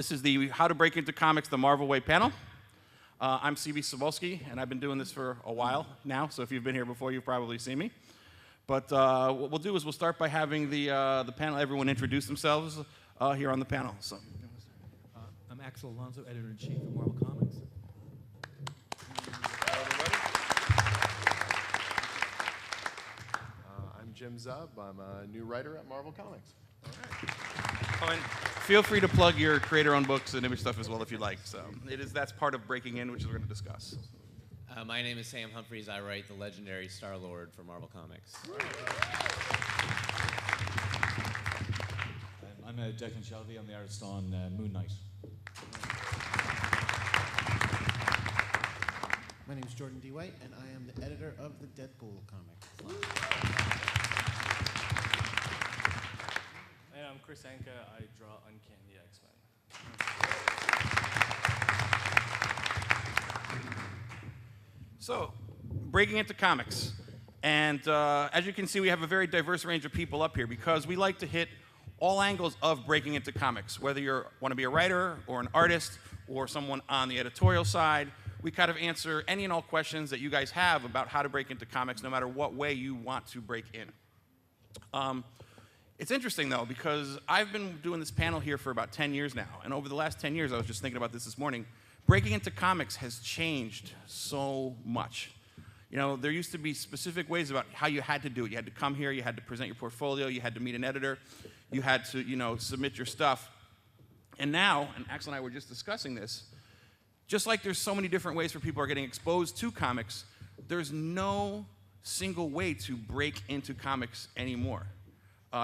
This is the How to Break Into Comics the Marvel Way panel. I'm C.B. Cebulski, and I've been doing this for a while now, so if you've been here before, you've probably seen me. But what we'll do is we'll start by having the panel, everyone introduce themselves here on the panel. So, I'm Axel Alonso, Editor-in-Chief of Marvel Comics. I'm Jim Zub. I'm a new writer at Marvel Comics. all right. Oh, and feel free to plug your creator-owned books and image stuff as well if you'd like. So that's part of breaking in, which we're going to discuss. My name is Sam Humphries. I write the legendary Star-Lord for Marvel Comics. I'm Declan Shelby. I'm the artist on Moon Knight. My name is Jordan D. White, and I am the editor of the Deadpool comic. And I'm Chris Anka. I draw Uncanny X-Men. So, breaking into comics. And as you can see, we have a very diverse range of people up here because we like to hit all angles of breaking into comics. Whether you want to be a writer or an artist or someone on the editorial side, we kind of answer any and all questions that you guys have about how to break into comics, no matter what way you want to break in. It's interesting, though, because I've been doing this panel here for about 10 years now, and over the last 10 years, I was just thinking about this morning, breaking into comics has changed so much. You know, there used to be specific ways about how you had to do it. You had to come here, you had to present your portfolio, you had to meet an editor, you had to, submit your stuff. And now, and Axel and I were just discussing this, just like there's so many different ways for people are getting exposed to comics, there's no single way to break into comics anymore.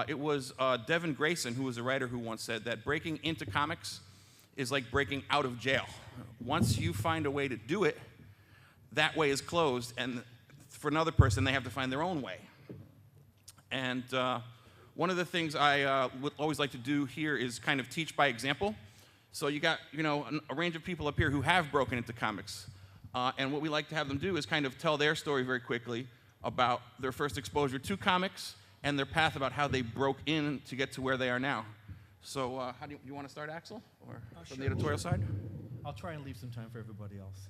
It was Devin Grayson, who was a writer, who once said that breaking into comics is like breaking out of jail. Once you find a way to do it, that way is closed, and for another person, they have to find their own way. And one of the things I would always like to do here is kind of teach by example. So you got, a range of people up here who have broken into comics. And what we like to have them do is kind of tell their story very quickly about their first exposure to comics and their path about how they broke in to get to where they are now. So how do you want to start, Axel? Or from the editorial side? I'll try and leave some time for everybody else.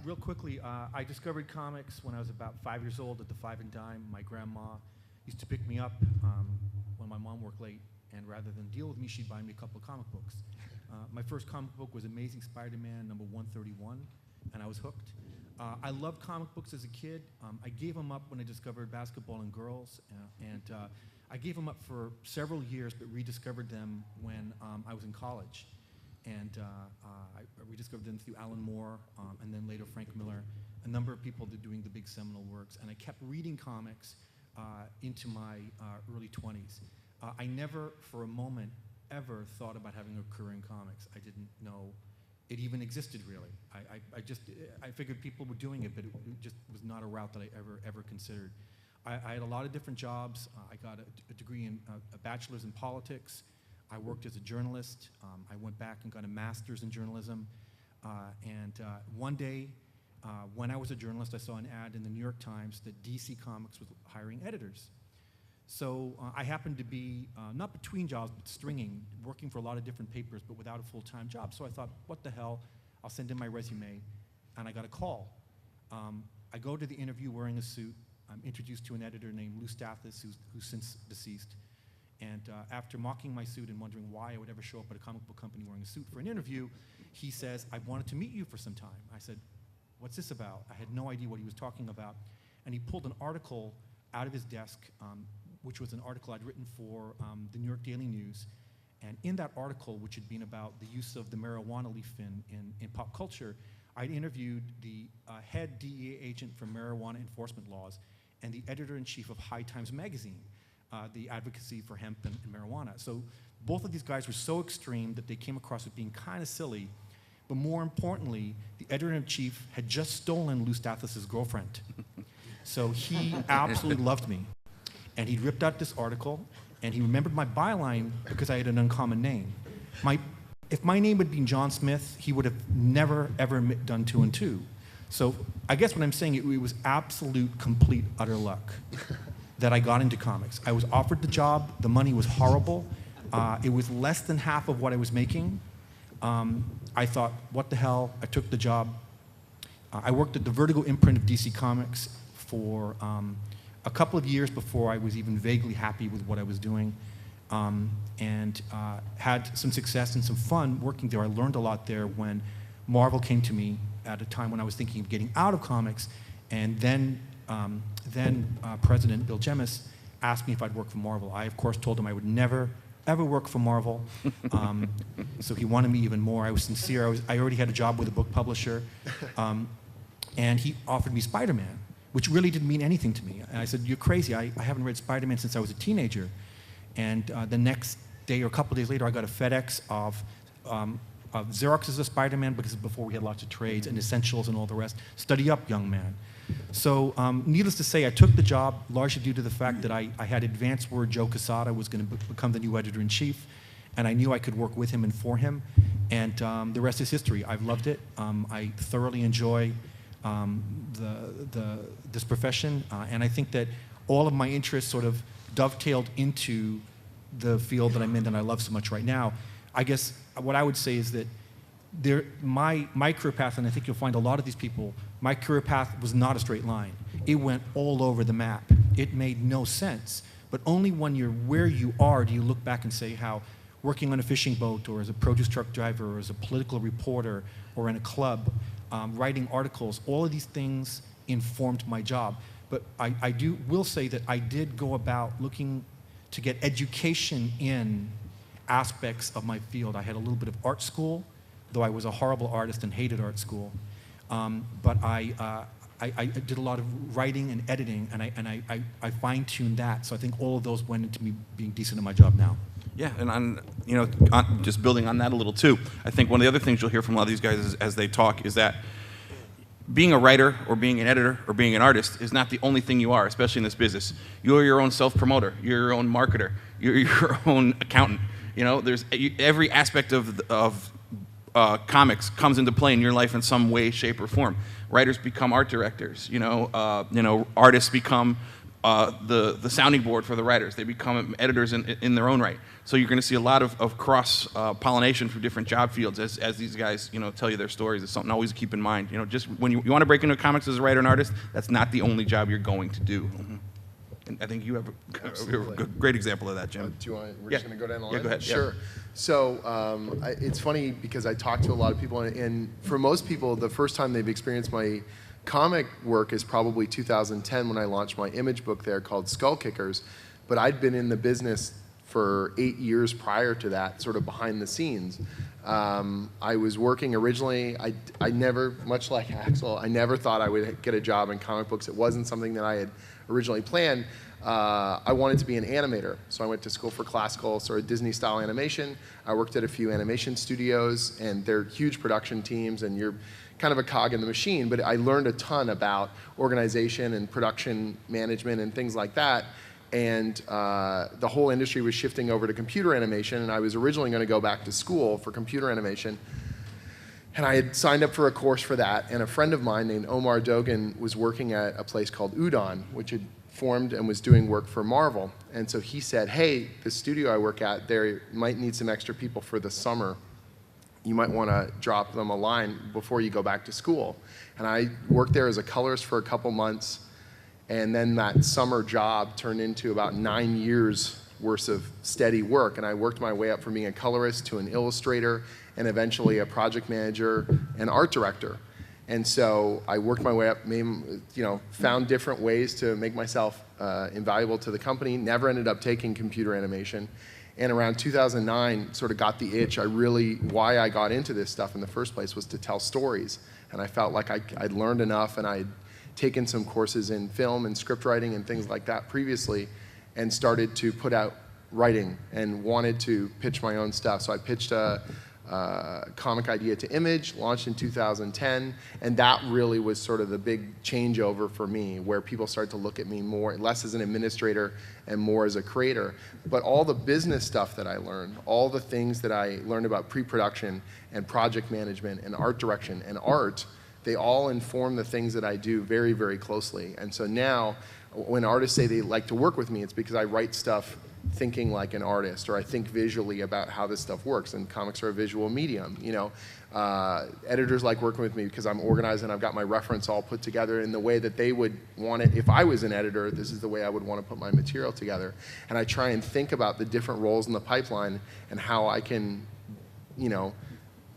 Real quickly, I discovered comics when I was about 5 years old at the Five and Dime. My grandma used to pick me up when my mom worked late, and rather than deal with me, she'd buy me a couple of comic books. My first comic book was Amazing Spider-Man number 131, and I was hooked. I loved comic books as a kid. I gave them up when I discovered Basketball and Girls, and I gave them up for several years, but rediscovered them when I was in college. And I rediscovered them through Alan Moore, and then later Frank Miller, a number of people that doing the big seminal works. And I kept reading comics into my early 20s. I never, for a moment, ever thought about having a career in comics. I didn't know it even existed, really. I figured people were doing it, but it just was not a route that I ever considered. I had a lot of different jobs. I got a degree in a bachelor's in politics. I worked as a journalist. I went back and got a master's in journalism. One day, when I was a journalist, I saw an ad in the New York Times that DC Comics was hiring editors. So I happened to be, not between jobs, but stringing, working for a lot of different papers, but without a full-time job. So I thought, what the hell? I'll send in my resume. And I got a call. I go to the interview wearing a suit. I'm introduced to an editor named Lou Stathis, who's since deceased. And after mocking my suit and wondering why I would ever show up at a comic book company wearing a suit for an interview, he says, I wanted to meet you for some time. I said, what's this about? I had no idea what he was talking about. And he pulled an article out of his desk, which was an article I'd written for the New York Daily News. And in that article, which had been about the use of the marijuana leaf in pop culture, I'd interviewed the head DEA agent for marijuana enforcement laws and the editor-in-chief of High Times magazine, the advocacy for hemp and marijuana. So both of these guys were so extreme that they came across as being kind of silly. But more importantly, the editor-in-chief had just stolen Lou Stathis' girlfriend. So he absolutely loved me. And he ripped out this article, and he remembered my byline because I had an uncommon name. If my name had been John Smith, he would have never, ever done 2 and 2. So I guess what I'm saying, it was absolute, complete, utter luck that I got into comics. I was offered the job, the money was horrible, It was less than half of what I was making. I thought, what the hell? I took the job. I worked at the Vertigo imprint of DC Comics for a couple of years before I was even vaguely happy with what I was doing, and had some success and some fun working there. I learned a lot there when Marvel came to me at a time when I was thinking of getting out of comics, and then President Bill Jemas asked me if I'd work for Marvel. I, of course, told him I would never, ever work for Marvel. So he wanted me even more. I was sincere. I already had a job with a book publisher. And he offered me Spider-Man, which really didn't mean anything to me. And I said, you're crazy. I haven't read Spider-Man since I was a teenager. And the next day or a couple of days later, I got a FedEx of Xerox's of Spider-Man, because before we had lots of trades and essentials and all the rest. Study up, young man. So needless to say, I took the job largely due to the fact that I had advanced word Joe Quesada was going to become the new editor-in-chief, and I knew I could work with him and for him. And the rest is history. I've loved it. I thoroughly enjoy this profession, and I think that all of my interests sort of dovetailed into the field that I'm in that I love so much right now. I guess what I would say is that my career path, and I think you'll find a lot of these people, my career path was not a straight line. It went all over the map. It made no sense. But only when you're where you are do you look back and say how working on a fishing boat, or as a produce truck driver, or as a political reporter, or in a club, writing articles, all of these things informed my job. But I will say that I did go about looking to get education in aspects of my field. I had a little bit of art school, though I was a horrible artist and hated art school. But I did a lot of writing and editing, and I fine-tuned that. So I think all of those went into me being decent at my job now. Yeah, and just building on that a little too, I think one of the other things you'll hear from a lot of these guys as they talk is that being a writer or being an editor or being an artist is not the only thing you are, especially in this business. You're your own self-promoter. You're your own marketer. You're your own accountant. There's every aspect of comics comes into play in your life in some way, shape, or form. Writers become art directors. Artists become the sounding board for the writers. They become editors in their own right. So you're going to see a lot of cross pollination from different job fields as these guys tell you their stories. It's something always to keep in mind. Just when you want to break into comics as a writer and artist, that's not the only job you're going to do. And I think you have a great example of that, Jim. Do you want? We're just going to go down the line. Yeah, go ahead. Sure. Yeah. So it's funny because I talk to a lot of people, and for most people, the first time they've experienced my comic work is probably 2010 when I launched my image book there called Skull Kickers. But I'd been in the business for 8 years prior to that, sort of behind the scenes. I was working originally, I never, much like Axel, I never thought I would get a job in comic books. It wasn't something that I had originally planned. I wanted to be an animator, so I went to school for classical, sort of Disney-style animation. I worked at a few animation studios, and they're huge production teams, and you're kind of a cog in the machine, but I learned a ton about organization and production management and things like that. And the whole industry was shifting over to computer animation, and I was originally going to go back to school for computer animation. And I had signed up for a course for that, and a friend of mine named Omar Dogan was working at a place called Udon, which had formed and was doing work for Marvel. And so he said, hey, the studio I work at, they might need some extra people for the summer. You might want to drop them a line before you go back to school. And I worked there as a colorist for a couple months, and then that summer job turned into about 9 years worth of steady work. And I worked my way up from being a colorist to an illustrator, and eventually a project manager and art director. And so I worked my way up, found different ways to make myself invaluable to the company, never ended up taking computer animation. And around 2009, sort of got the itch. Why I got into this stuff in the first place was to tell stories. And I felt like I'd learned enough, and I'd taken some courses in film and script writing and things like that previously, and started to put out writing and wanted to pitch my own stuff. So I pitched a comic idea to Image, launched in 2010, and that really was sort of the big changeover for me, where people started to look at me less as an administrator and more as a creator. But all the business stuff that I learned, all the things that I learned about pre-production and project management and art direction and art, they all inform the things that I do very, very closely. And so now, when artists say they like to work with me, it's because I write stuff thinking like an artist, or I think visually about how this stuff works, and comics are a visual medium, you know. Editors like working with me because I'm organized and I've got my reference all put together in the way that they would want it. If I was an editor, this is the way I would want to put my material together. And I try and think about the different roles in the pipeline and how I can, you know,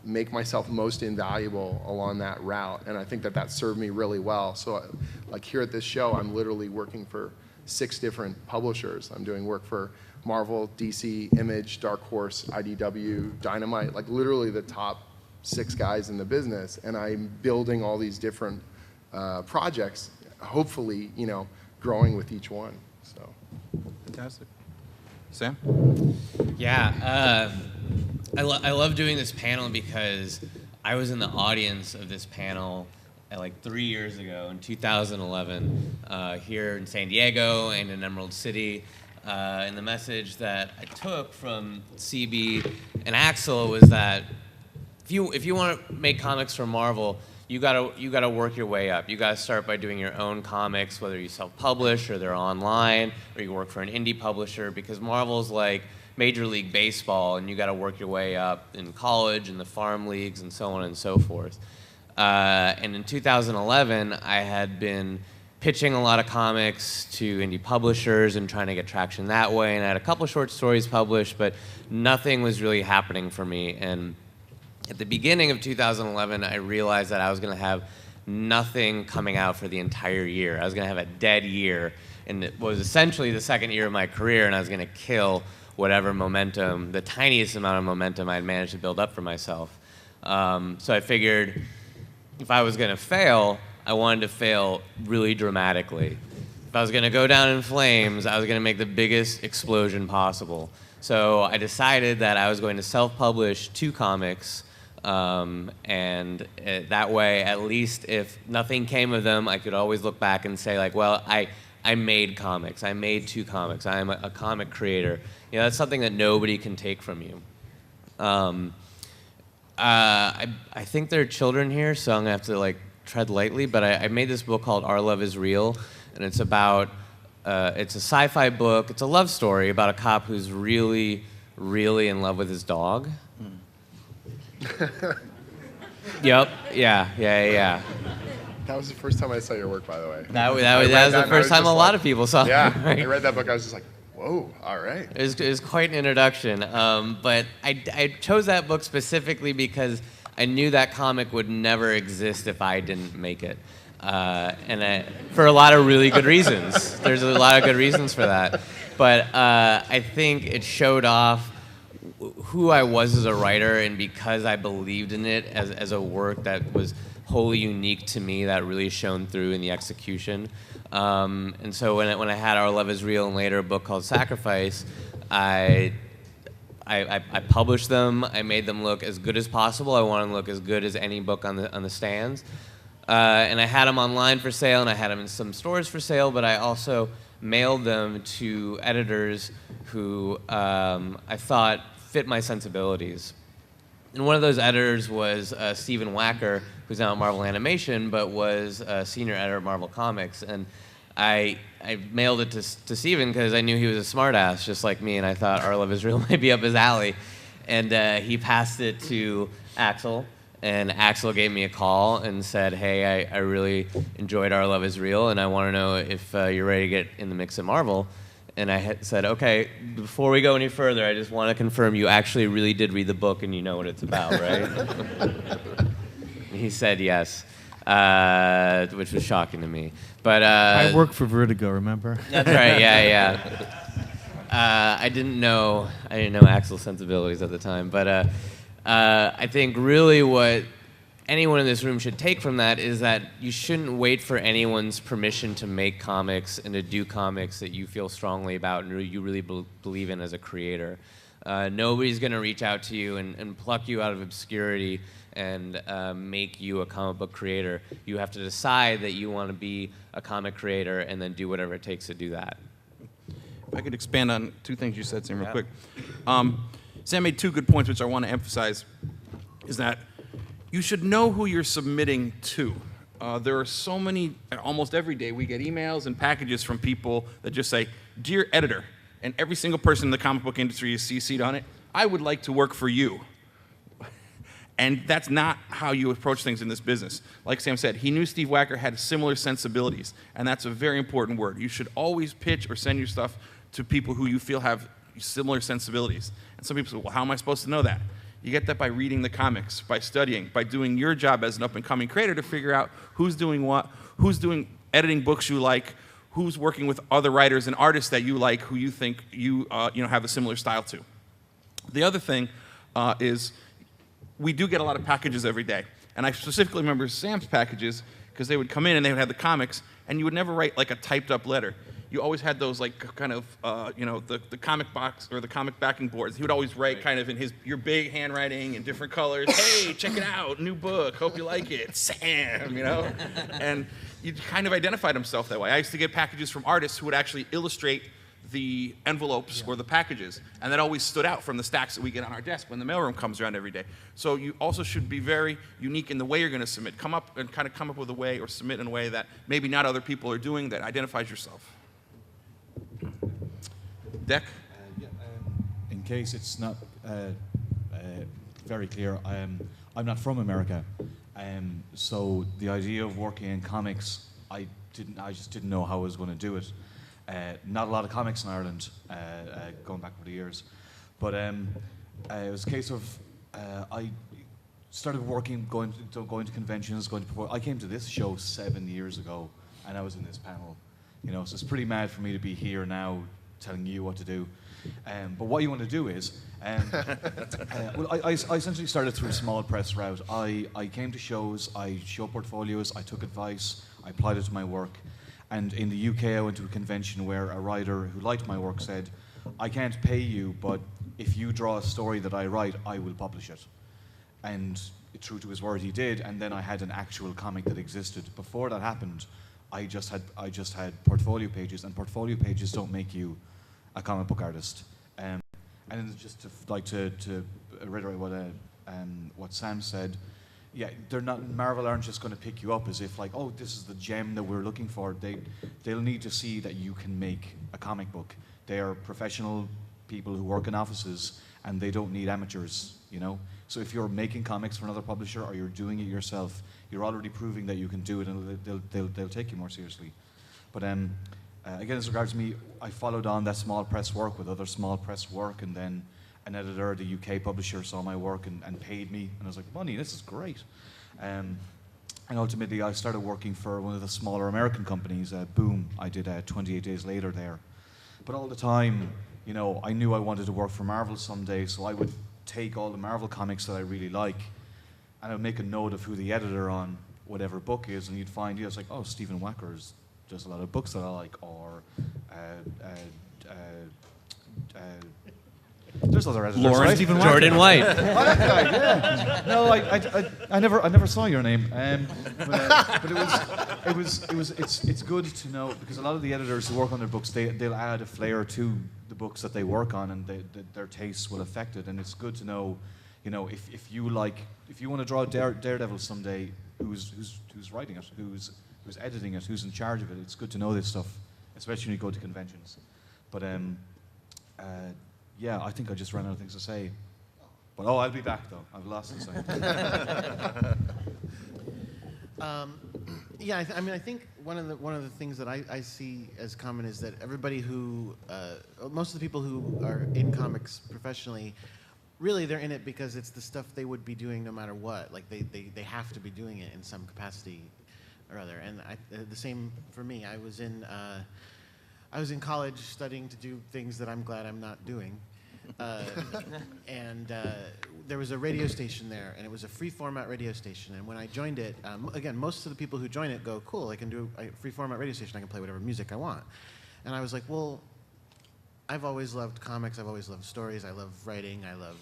make myself most invaluable along that route. And I think that that served me really well. So like here at this show, I'm literally working for 6 different publishers. I'm doing work for Marvel, DC, Image, Dark Horse, IDW, Dynamite, like literally the top 6 guys in the business, and I'm building all these different projects, hopefully, you know, growing with each one. So, Fantastic. Sam? Yeah, I love doing this panel because I was in the audience of this panel like 3 years ago in 2011 here in San Diego and in Emerald City. And the message that I took from CB and Axel was that if you want to make comics for Marvel, you gotta work your way up. You gotta start by doing your own comics, whether you self-publish or they're online, or you work for an indie publisher, because Marvel's like Major League Baseball, and you gotta work your way up in college and the farm leagues and so on and so forth. And in 2011, I had been pitching a lot of comics to indie publishers and trying to get traction that way, and I had a couple short stories published, but nothing was really happening for me. And at the beginning of 2011, I realized that I was going to have nothing coming out for the entire year. I was going to have a dead year, and it was essentially the second year of my career, and I was going to kill whatever momentum, the tiniest amount of momentum I had managed to build up for myself. So I figured if I was going to fail, I wanted to fail really dramatically. If I was going to go down in flames, I was going to make the biggest explosion possible. So I decided that I was going to self-publish 2 comics, and that way, at least if nothing came of them, I could always look back and say, like, well, I made comics. I made 2 comics. I am a comic creator. You know, that's something that nobody can take from you. I think there are children here, so I'm going to have to, like, tread lightly, but I made this book called Our Love is Real, and it's about, it's a sci-fi book. It's a love story about a cop who's really, really in love with his dog. Yep. Yeah. that was the first time I saw your work, by the way. That was the first time a lot of people saw it. Yeah, Right? I read that book. I was just like, whoa, all right. It was quite an introduction. But I chose that book specifically because I knew that comic would never exist if I didn't make it. For a lot of really good reasons. There's a lot of good reasons for that. But I think it showed off who I was as a writer, and because I believed in it as a work that was wholly unique to me, that really shone through in the execution. And so when I had Our Love is Real and later a book called Sacrifice, I published them. I made them look as good as possible. I wanted them to look as good as any book on the stands. And I had them online for sale, and I had them in some stores for sale, but I also mailed them to editors who I thought fit my sensibilities. And one of those editors was Stephen Wacker, who's now at Marvel Animation, but was a senior editor at Marvel Comics. And I mailed it to Stephen because I knew he was a smartass, just like me, and I thought Our Love is Real might be up his alley. And he passed it to Axel, and Axel gave me a call and said, hey, I really enjoyed Our Love is Real, and I want to know if you're ready to get in the mix at Marvel. And I had said, okay, before we go any further, I just want to confirm you actually really did read the book and you know what it's about, right? He said yes, which was shocking to me. But I work for Vertigo, remember? That's right, yeah. I didn't know Axel's sensibilities at the time, but I think really what anyone in this room should take from that is that you shouldn't wait for anyone's permission to make comics and to do comics that you feel strongly about and you really believe in as a creator. Nobody's going to reach out to you and pluck you out of obscurity and make you a comic book creator. You have to decide that you want to be a comic creator and then do whatever it takes to do that. If I could expand on 2 things you said, Sam, real quick. Sam made 2 good points, which I want to emphasize, is that you should know who you're submitting to. There are so many, almost every day, we get emails and packages from people that just say, dear editor, and every single person in the comic book industry is CC'd on it, I would like to work for you. And that's not how you approach things in this business. Like Sam said, he knew Steve Wacker had similar sensibilities, and that's a very important word. You should always pitch or send your stuff to people who you feel have similar sensibilities. And some people say, well, how am I supposed to know that? You get that by reading the comics, by studying, by doing your job as an up-and-coming creator to figure out who's doing what, who's doing editing books you like, who's working with other writers and artists that you like, who you think you have a similar style to. The other thing is we do get a lot of packages every day. And I specifically remember Sam's packages because they would come in and they would have the comics, and you would never write like a typed up letter. You always had those like kind of, the comic box or the comic backing boards. He would always write kind of in your big handwriting in different colors, hey, check it out, new book, hope you like it, Sam, And he kind of identified himself that way. I used to get packages from artists who would actually illustrate the envelopes or the packages, and that always stood out from the stacks that we get on our desk when the mailroom comes around every day. So you also should be very unique in the way you're going to submit. Come up with a way or submit in a way that maybe not other people are doing that identifies yourself. Deck? In case it's not very clear, I'm not from America, so the idea of working in comics, I just didn't know how I was going to do it. Not a lot of comics in Ireland, going back over the years, but it was a case of I started working, going to conventions, I came to this show 7 years ago, and I was in this panel, so it's pretty mad for me to be here now telling you what to do. But what you want to do is, well, I essentially started through a small press route. I came to shows, I showed portfolios, I took advice, I applied it to my work. And in the UK, I went to a convention where a writer who liked my work said, I can't pay you, but if you draw a story that I write, I will publish it. And true to his word, he did, and then I had an actual comic that existed. Before that happened, I just had portfolio pages, and portfolio pages don't make you a comic book artist. And then just to reiterate what Sam said, yeah, Marvel aren't just going to pick you up as if like, oh, this is the gem that we're looking for. They'll need to see that you can make a comic book. They are professional people who work in offices, and they don't need amateurs, So if you're making comics for another publisher or you're doing it yourself, you're already proving that you can do it, and they'll take you more seriously. But again, as regards to me, I followed on that small press work with other small press work, and then an editor, the UK publisher, saw my work and paid me, and I was like, money, this is great. And ultimately, I started working for one of the smaller American companies, Boom. I did 28 Days Later there. But all the time, I knew I wanted to work for Marvel someday, so I would take all the Marvel comics that I really like, and I would make a note of who the editor on whatever book is, and you'd find, it's like, oh, Stephen Wacker's does a lot of books that I like, or there's other editors, right? Jordan White. Oh, that guy, yeah. No, I never saw your name. But it's good to know, because a lot of the editors who work on their books, they'll add a flair to the books that they work on, and their tastes will affect it. And it's good to know, if you want to draw Daredevil someday, who's writing it, who's editing it, who's in charge of it. It's good to know this stuff, especially when you go to conventions. But yeah, I think I just ran out of things to say. But I'll be back though. I've lost the sight. Yeah, I think one of the things that I see as common is that everybody who, most of the people who are in comics professionally, really they're in it because it's the stuff they would be doing no matter what. Like they have to be doing it in some capacity or other. And the same for me. I was in college studying to do things that I'm glad I'm not doing. And there was a radio station there, and it was a free format radio station. And when I joined it, again, most of the people who join it go, cool, I can do a free format radio station, I can play whatever music I want. And I was like, well, I've always loved comics, I've always loved stories, I love writing, I love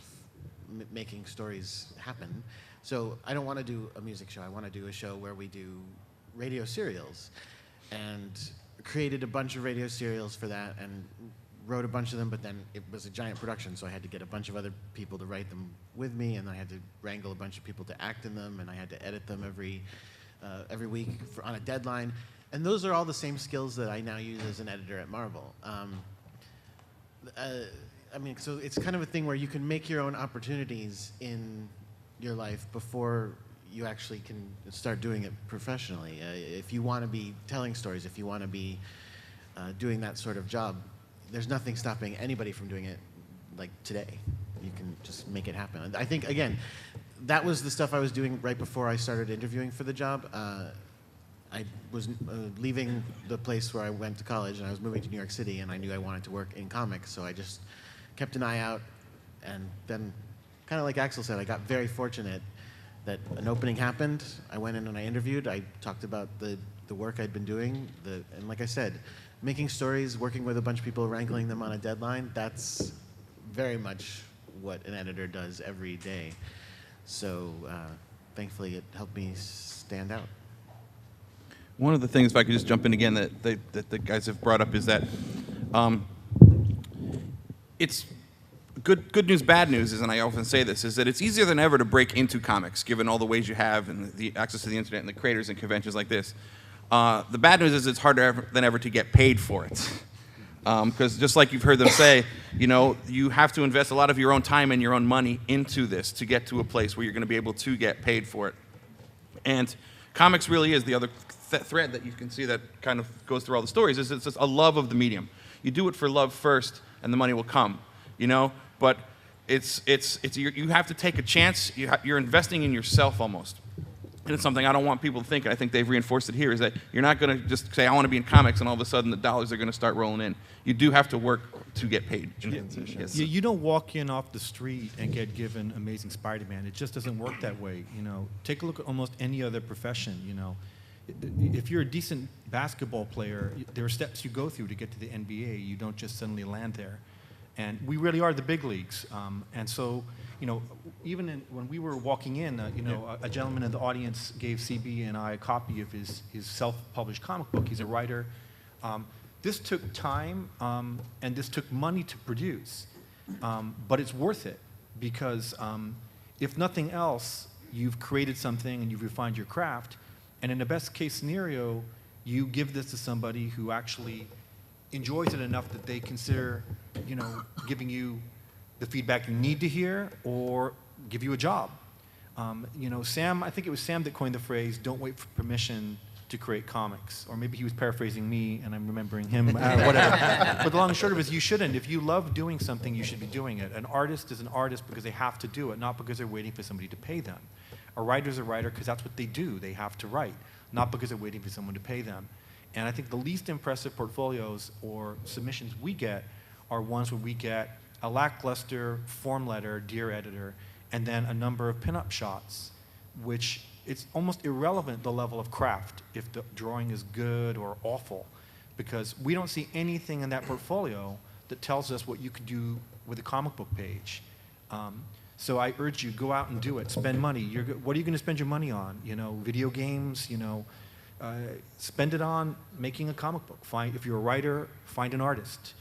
making stories happen. So I don't want to do a music show, I want to do a show where we do radio serials. And created a bunch of radio serials for that, and wrote a bunch of them, but then it was a giant production, so I had to get a bunch of other people to write them with me, and I had to wrangle a bunch of people to act in them, and I had to edit them every week on a deadline. And those are all the same skills that I now use as an editor at Marvel. I mean, so it's kind of a thing where you can make your own opportunities in your life before you actually can start doing it professionally. If you want to be telling stories, if you want to be doing that sort of job, there's nothing stopping anybody from doing it like today. You can just make it happen. I think, again, that was the stuff I was doing right before I started interviewing for the job. I was leaving the place where I went to college, and I was moving to New York City, and I knew I wanted to work in comics, so I just kept an eye out, and then, kind of like Axel said, I got very fortunate that an opening happened. I went in and I interviewed. I talked about the work I'd been doing, and like I said, making stories, working with a bunch of people, wrangling them on a deadline, that's very much what an editor does every day. So thankfully, it helped me stand out. One of the things, if I could just jump in again, that the guys have brought up is that it's good news, bad news is, and I often say this, is that it's easier than ever to break into comics, given all the ways you have and the access to the internet and the creators and conventions like this. The bad news is it's harder than ever to get paid for it. Because just like you've heard them say, you have to invest a lot of your own time and your own money into this to get to a place where you're going to be able to get paid for it. And comics really is the other thread that you can see that kind of goes through all the stories, is it's just a love of the medium. You do it for love first, and the money will come, But you have to take a chance. You're investing in yourself almost. And it's something I don't want people to think, and I think they've reinforced it here, is that you're not going to just say, I want to be in comics, and all of a sudden the dollars are going to start rolling in. You do have to work to get paid. Yes. You don't walk in off the street and get given Amazing Spider-Man. It just doesn't work that way. Take a look at almost any other profession. If you're a decent basketball player, there are steps you go through to get to the NBA. You don't just suddenly land there. And we really are the big leagues. And so, even when we were walking in, a gentleman in the audience gave CB and I a copy of his self-published comic book. He's a writer. This took time, and this took money to produce. But it's worth it, because if nothing else, you've created something and you've refined your craft. And in the best case scenario, you give this to somebody who actually enjoys it enough that they consider, giving you the feedback you need to hear, or give you a job. Sam, I think it was Sam that coined the phrase, don't wait for permission to create comics. Or maybe he was paraphrasing me and I'm remembering him, whatever. But the long and short of it is, you shouldn't. If you love doing something, you should be doing it. An artist is an artist because they have to do it, not because they're waiting for somebody to pay them. A writer's a writer because that's what they do. They have to write, not because they're waiting for someone to pay them. And I think the least impressive portfolios or submissions we get are ones where we get a lackluster form letter, dear editor, and then a number of pinup shots, which it's almost irrelevant the level of craft, if the drawing is good or awful, because we don't see anything in that portfolio that tells us what you could do with a comic book page. So I urge you, go out and do it. Spend money. What are you going to spend your money on? Video games. Spend it on making a comic book. If you're a writer, find an artist.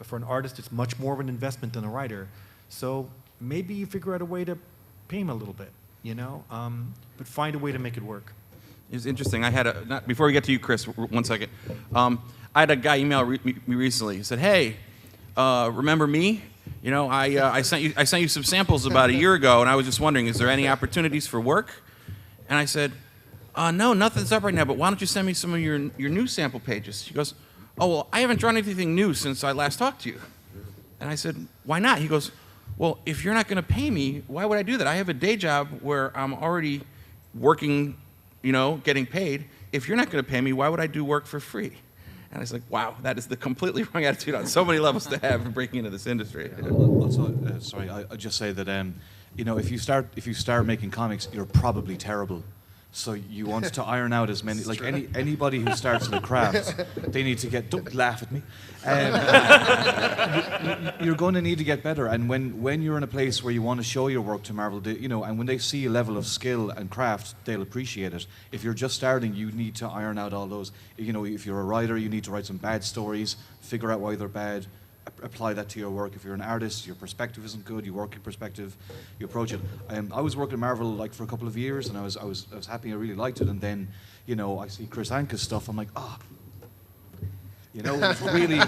For an artist, it's much more of an investment than a writer. So maybe you figure out a way to pay him a little bit, but find a way to make it work. It was interesting. I had before we get to you, Chris, 1 second. I had a guy email me recently. He said, "Hey, remember me? I sent you some samples about a year ago, and I was just wondering, is there any opportunities for work?" And I said, "No, nothing's up right now. But why don't you send me some of your new sample pages?" He goes, "Oh, well, I haven't drawn anything new since I last talked to you." And I said, "Why not?" He goes, "Well, if you're not going to pay me, why would I do that? I have a day job where I'm already working, getting paid. If you're not going to pay me, why would I do work for free?" And I was like, wow, that is the completely wrong attitude on so many levels to have in breaking into this industry. Also, sorry, I'll just say that if you start making comics, you're probably terrible. So you want to iron out as many, like anybody who starts in a craft, they need to don't laugh at me. You're going to need to get better. And when you're in a place where you want to show your work to Marvel, and when they see a level of skill and craft, they'll appreciate it. If you're just starting, you need to iron out all those. If you're a writer, you need to write some bad stories, figure out why they're bad, apply that to your work. If you're an artist, your perspective isn't good, you work in perspective, you approach it. I was working at Marvel for a couple of years, and I was happy, I really liked it, and then I see Chris Anka's stuff, I'm like, You know, it's really,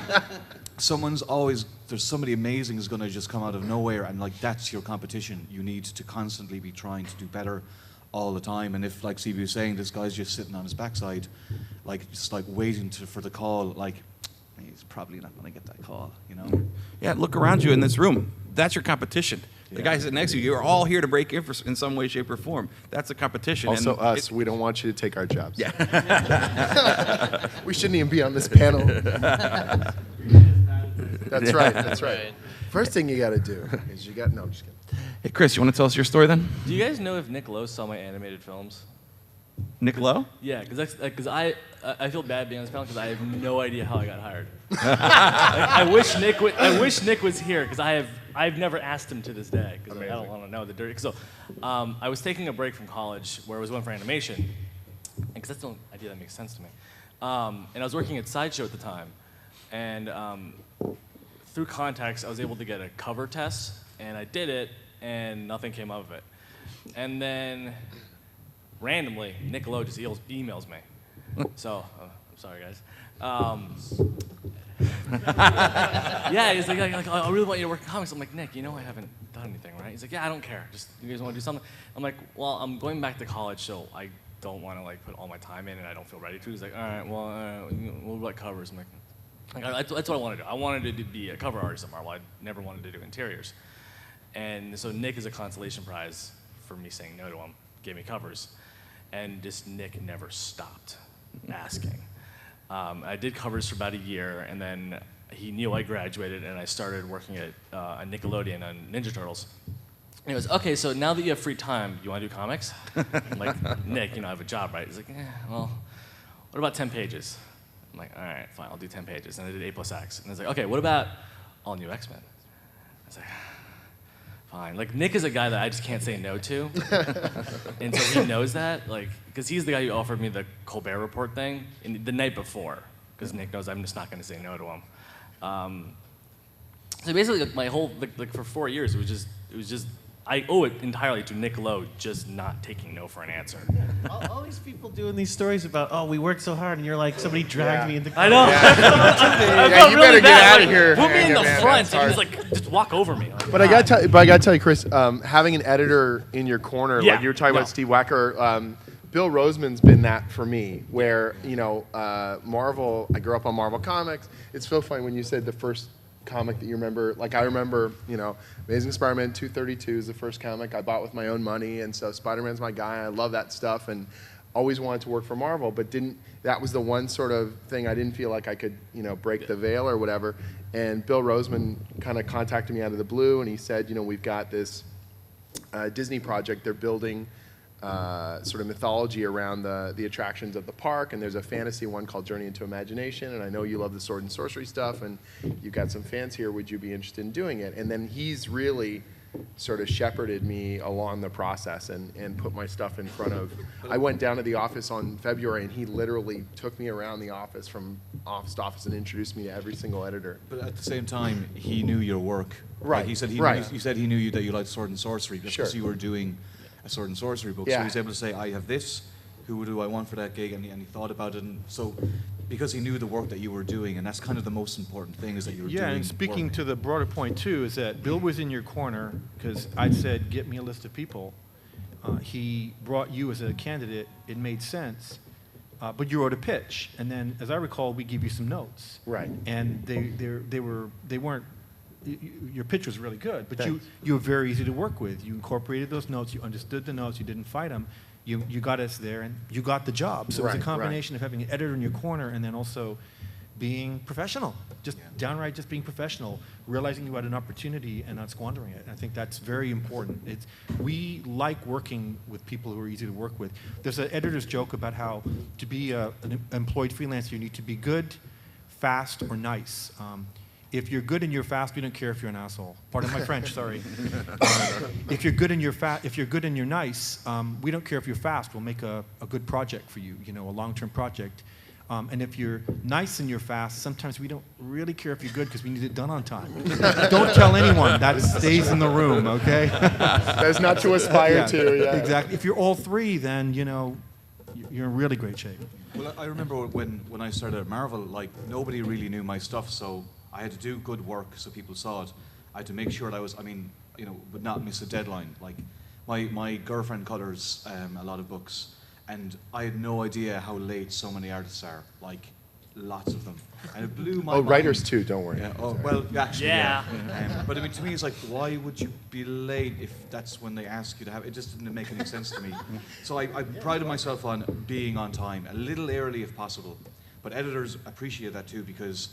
there's somebody amazing who's going to just come out of nowhere, and like that's your competition. You need to constantly be trying to do better all the time. And if, like CB was saying, this guy's just sitting on his backside, like just like waiting for the call, like he's probably not going to get that call, you know? Yeah, look around you in this room. That's your competition. The guy sitting next to you, you're all here to break in some way, shape, or form. That's a competition. Also and us, we don't want you to take our jobs. Yeah. We shouldn't even be on this panel. That's right, that's right. First thing you got to do is no, I'm just kidding. Hey, Chris, you want to tell us your story then? Do you guys know if Nick Lowe saw my animated films? Nick Lowe? Yeah, because I feel bad being on this panel because I have no idea how I got hired. I wish Nick was here because I've never asked him to this day because I don't want to know the dirty. So I was taking a break from college where I was going for animation, because that's the only idea that makes sense to me. And I was working at Sideshow at the time, and through contacts I was able to get a cover test, and I did it, and nothing came of it. And then randomly, Nick Lowe just emails me. So, I'm sorry, guys. Yeah, he's like, I really want you to work in comics. I'm like, Nick, you know I haven't done anything, right? He's like, yeah, I don't care. Just, you guys want to do something? I'm like, well, I'm going back to college, so I don't want to like put all my time in, and I don't feel ready to. He's like, all right, well, we'll write covers. I'm like, that's what I want to do. I wanted to be a cover artist at Marvel. I never wanted to do interiors. And so Nick is a consolation prize for me saying no to him. Gave me covers. And just Nick never stopped asking. I did covers for about a year, and then he knew I graduated, and I started working at on Nickelodeon on Ninja Turtles. And he goes, okay, so now that you have free time, you want to do comics? I'm like, Nick, I have a job, right? He's like, well, what about 10 pages? I'm like, all right, fine, I'll do 10 pages. And I did A+X. And he's like, okay, what about all new X-Men? I was like, fine. Like, Nick is a guy that I just can't say no to. And so he knows that, like, because he's the guy who offered me the Colbert Report thing the night before, because Nick knows I'm just not going to say no to him. So basically, like, my whole, like for 4 years, it was just, I owe it entirely to Nick Lowe just not taking no for an answer. All these people doing these stories about, oh, we worked so hard, and you're like, somebody dragged me into. I know. Yeah, you better get out of here. Put me in the man, front that's and just walk over me. Like, But I gotta tell you, Chris, having an editor in your corner, Yeah, like you were talking no. about Steve Wacker, Bill Roseman's been that for me. Where Marvel, I grew up on Marvel Comics. It's so funny when you said the first comic that you remember. Like I remember, Amazing Spider-Man 232 is the first comic I bought with my own money, and so Spider-Man's my guy. I love that stuff, and always wanted to work for Marvel, but that was the one sort of thing I didn't feel like I could, break the veil or whatever. And Bill Roseman kind of contacted me out of the blue, and he said, we've got this Disney project. They're building sort of mythology around the attractions of the park, and there's a fantasy one called Journey into Imagination, and I know you love the sword and sorcery stuff, and you've got some fans here. Would you be interested in doing it? And then he's really sort of shepherded me along the process and put my stuff in front of. I went down to the office on February, and he literally took me around the office from office to office and introduced me to every single editor. But at the same time, he knew your work. Right. Like he said he knew that you liked sword and sorcery because Sure. you were doing a sword and sorcery book. So Yeah. he was able to say, I have this. Who do I want for that gig? And he thought about it. And so because he knew the work that you were doing, and that's kind of the most important thing is that you were doing. Yeah, and speaking work. to the broader point too, is that Bill was in your corner because I said, get me a list of people. He brought you as a candidate. It made sense, but you wrote a pitch, and then, as I recall, we gave you some notes. Right. And they weren't. Your pitch was really good, but Thanks. you were very easy to work with. You incorporated those notes. You understood the notes. You didn't fight them. You got us there, and you got the job. So it was a Right, combination of having an editor in your corner and then also being professional, just downright just being professional, realizing you had an opportunity and not squandering it. And I think that's very important. We like working with people who are easy to work with. There's an editor's joke about how to be an employed freelancer, you need to be good, fast, or nice. If you're good and you're fast, we don't care if you're an asshole. Pardon my French, sorry. If you're good and you're nice, we don't care if you're fast. We'll make a good project for you, a long-term project. And if you're nice and you're fast, sometimes we don't really care if you're good because we need it done on time. Don't tell anyone. That stays in the room, okay? That's not to aspire to. Yeah. Exactly. If you're all three, then you're in really great shape. Well, I remember when I started at Marvel, like nobody really knew my stuff, so I had to do good work so people saw it. I had to make sure that would not miss a deadline. Like my girlfriend colors a lot of books, and I had no idea how late so many artists are. Like lots of them, and it blew my mind. Writers too. Don't worry. Yeah. Oh well, actually. Yeah. But I mean, to me, it's like, why would you be late if that's when they ask you to have? It just didn't make any sense to me. So I prided myself on being on time, a little early if possible. But editors appreciate that too, because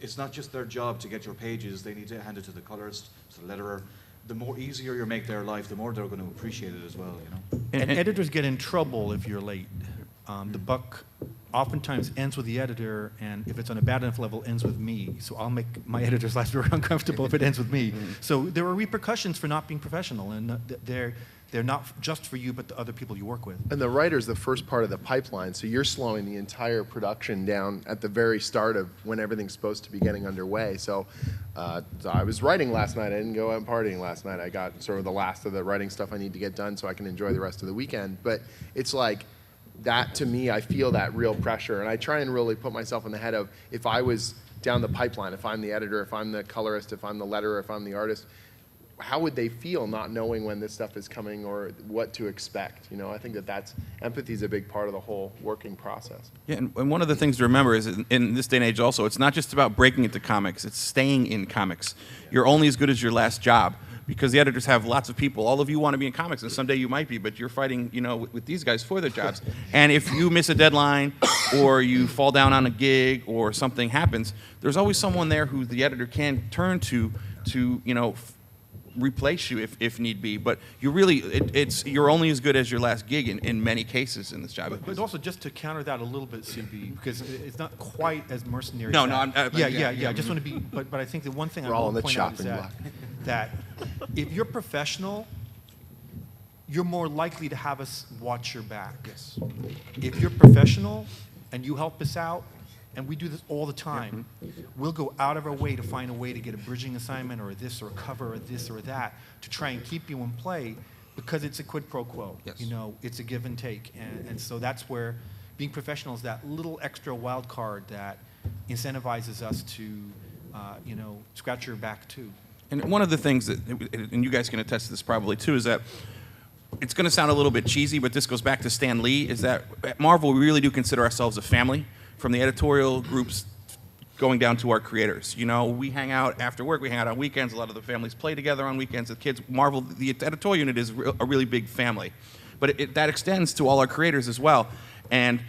it's not just their job to get your pages. They need to hand it to the colorist, to the letterer. The more easier you make their life, the more they're going to appreciate it as well. And editors get in trouble if you're late. The buck oftentimes ends with the editor, and if it's on a bad enough level, ends with me. So I'll make my editor's life very uncomfortable if it ends with me. So there are repercussions for not being professional, and they're not just for you, but the other people you work with. And the writer's the first part of the pipeline, so you're slowing the entire production down at the very start of when everything's supposed to be getting underway. So I was writing last night. I didn't go out partying last night. I got sort of the last of the writing stuff I need to get done so I can enjoy the rest of the weekend. But it's like, that to me, I feel that real pressure, and I try and really put myself in the head of, if I was down the pipeline, if I'm the editor, if I'm the colorist, if I'm the letterer, if I'm the artist, how would they feel not knowing when this stuff is coming or what to expect? I think that's empathy is a big part of the whole working process. Yeah, and one of the things to remember is in this day and age also, it's not just about breaking into comics, it's staying in comics. You're only as good as your last job, because the editors have lots of people. All of you want to be in comics, and someday you might be, but you're fighting, with these guys for their jobs. And if you miss a deadline, or you fall down on a gig, or something happens, there's always someone there who the editor can turn to replace you if need be. But you're only as good as your last gig in many cases in this job. But also, just to counter that a little bit, CB, because it's not quite as mercenary. No, as no, that. Yeah. I just want to be. But I think the one thing I want to point out is that if you're professional, you're more likely to have us watch your back. Yes. If you're professional and you help us out, and we do this all the time, we'll go out of our way to find a way to get a bridging assignment or this or a cover or this or that to try and keep you in play, because it's a quid pro quo. Yes. It's a give and take. And so that's where being professional is that little extra wild card that incentivizes us to, scratch your back too. And one of the things that, and you guys can attest to this probably too, is that it's going to sound a little bit cheesy, but this goes back to Stan Lee, is that at Marvel we really do consider ourselves a family, from the editorial groups going down to our creators. We hang out after work, we hang out on weekends, a lot of the families play together on weekends, the kids. Marvel, the editorial unit is a really big family. But that extends to all our creators as well. And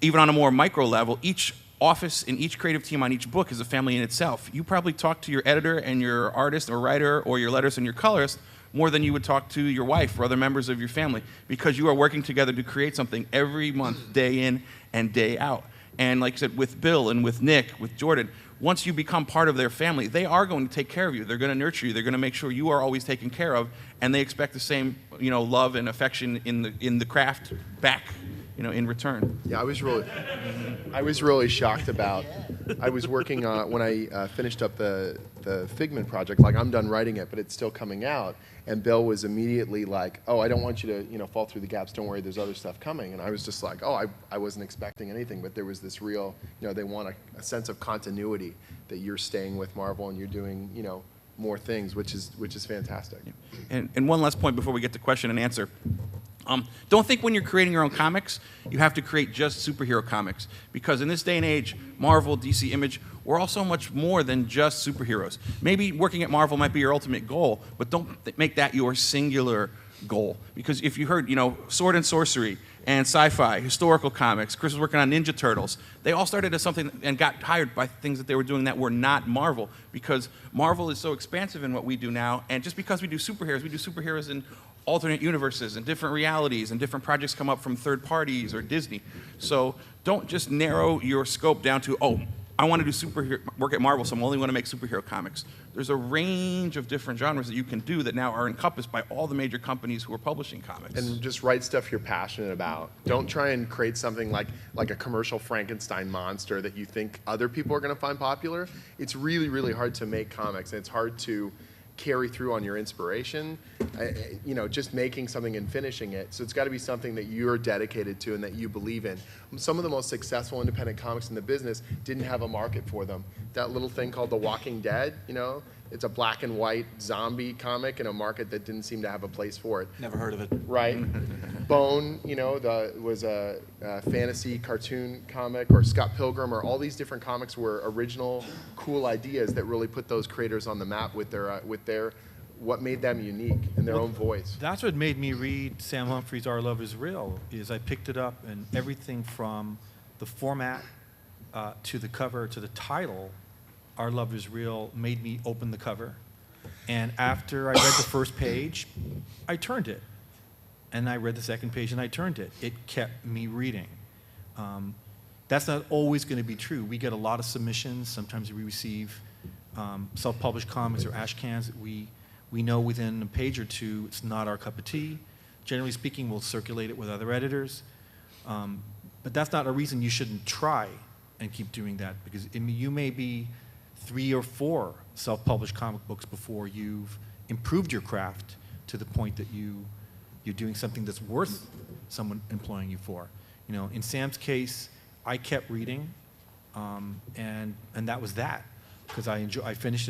even on a more micro level, each office in each creative team on each book is a family in itself. You probably talk to your editor and your artist or writer or your letterist and your colorist more than you would talk to your wife or other members of your family, because you are working together to create something every month, day in and day out. And like I said, with Bill and with Nick, with Jordan, once you become part of their family, they are going to take care of you. They're going to nurture you. They're going to make sure you are always taken care of, and they expect the same, love and affection in the craft back, in return. Yeah, I was really shocked about. I was working on when I finished up the Figment project. Like, I'm done writing it, but it's still coming out. And Bill was immediately like, "Oh, I don't want you to, fall through the gaps. Don't worry, there's other stuff coming." And I was just like, "Oh, I wasn't expecting anything." But there was this real, they want a sense of continuity, that you're staying with Marvel and you're doing, more things, which is fantastic. And one last point before we get to question and answer. Don't think when you're creating your own comics, you have to create just superhero comics. Because in this day and age, Marvel, DC, Image, we're all so much more than just superheroes. Maybe working at Marvel might be your ultimate goal, but don't make that your singular goal. Because if you heard, sword and sorcery and sci-fi, historical comics, Chris was working on Ninja Turtles, they all started as something and got hired by things that they were doing that were not Marvel, because Marvel is so expansive in what we do now, and just because we do superheroes in alternate universes and different realities, and different projects come up from third parties or Disney. So don't just narrow your scope down to, oh, I want to do work at Marvel, so I only want to make superhero comics. There's a range of different genres that you can do that now are encompassed by all the major companies who are publishing comics. And just write stuff you're passionate about. Don't try and create something like a commercial Frankenstein monster that you think other people are going to find popular. It's really, really hard to make comics, and it's hard to carry through on your inspiration, you know, just making something and finishing it. So it's got to be something that you're dedicated to and that you believe in. Some of the most successful independent comics in the business didn't have a market for them. That little thing called The Walking Dead, you know, it's a black and white zombie comic in a market that didn't seem to have a place for it. Never heard of it. Right. Bone, you know, was a fantasy cartoon comic, or Scott Pilgrim, or all these different comics were original, cool ideas that really put those creators on the map with their what made them unique in their own voice. That's what made me read Sam Humphrey's Our Love Is Real, is I picked it up, and everything from the format to the cover to the title, Our Love Is Real, made me open the cover. And after I read the first page, I turned it. And I read the second page and I turned it. It kept me reading. That's not always going to be true. We get a lot of submissions. Sometimes we receive self-published comics or ash cans that we know within a page or two it's not our cup of tea. Generally speaking, we'll circulate it with other editors. But that's not a reason you shouldn't try and keep doing that, because you may be 3 or 4 self-published comic books before you've improved your craft to the point that you're doing something that's worth someone employing you for. You know, in Sam's case, I kept reading, and that was that, because I finished it.